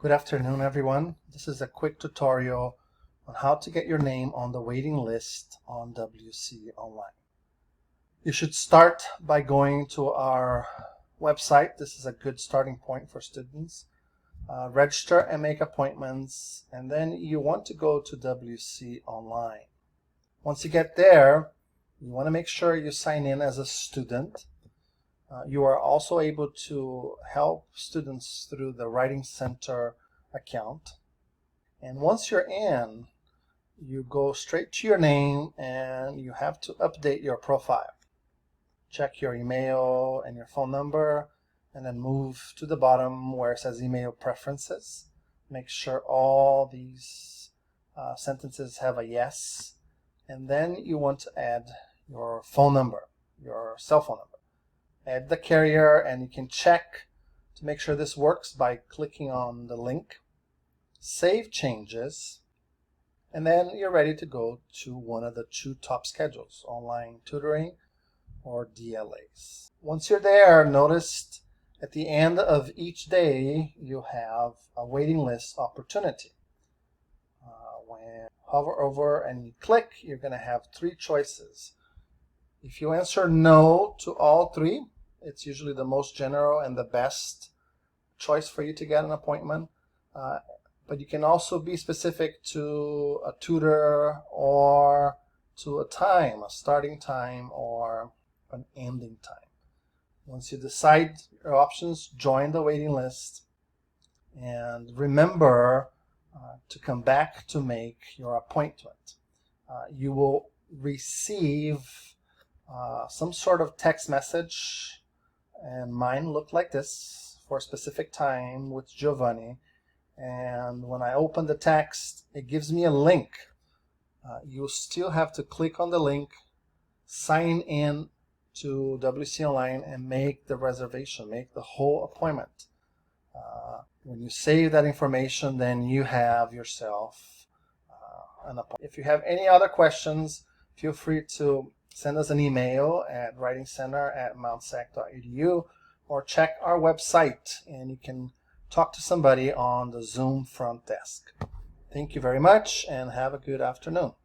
Good afternoon, everyone. This is a quick tutorial on how to get your name on the waiting list on WConline. You should start by going to our website. This is a good starting point for students. Register and make appointments, and then you want to go to WConline. Once you get there, you want to make sure you sign in as a student. You are also able to help students through the Writing Center account. And once you're in, you go straight to your name and you have to update your profile. Check your email and your phone number, and then move to the bottom where it says email preferences. Make sure all these sentences have a yes. And then you want to add your phone number, your cell phone number. Add the carrier, and you can check to make sure this works by clicking on the link. Save changes, and then you're ready to go to one of the two top schedules, online tutoring or DLAs. Once you're there, notice at the end of each day you have a waiting list opportunity. When you hover over and you click, you're going to have three choices. If you answer no to all three, it's usually the most general and the best choice for you to get an appointment. But you can also be specific to a tutor or to a time, a starting time or an ending time. Once you decide your options, join the waiting list, and remember to come back to make your appointment. You will receive some sort of text message, and mine looked like this, for a specific time with Giovanni. And when I open the text, it gives me a link. You still have to click on the link, sign in to WConline, and make the reservation, make the whole appointment. When you save that information, then you have yourself an appointment. If you have any other questions, feel free to send us an email at writingcenter@mountsac.edu, or check our website and you can talk to somebody on the Zoom front desk. Thank you very much and have a good afternoon.